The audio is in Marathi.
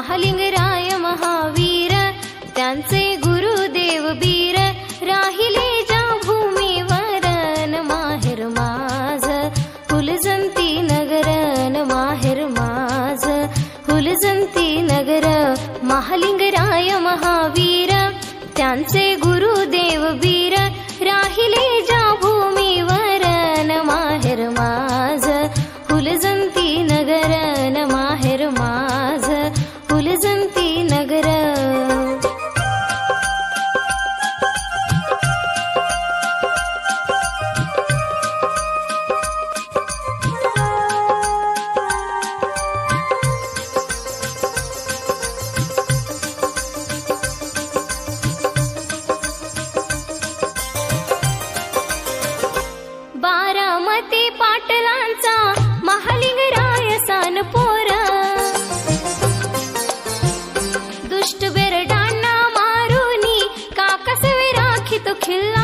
महालिंगराय महावीर त्यांचे गुरुदेव बीर राहिले ज्या भूमीवर न माहेर माझ फुलजंती नगर न माहेर माझ फुलजंती नगर महालिंगराय महावीर त्यांचे गुरुदेव बीर राहिले ज्या भूमीवर न माहेर माझ फुलजंती नगर न माहेर माझ फुलजंती नगर बारामती पाटलांचा महालिंगराय सानपोर दुष्ट बेरडांना मारुनी काकसवे राखितो खिल्ला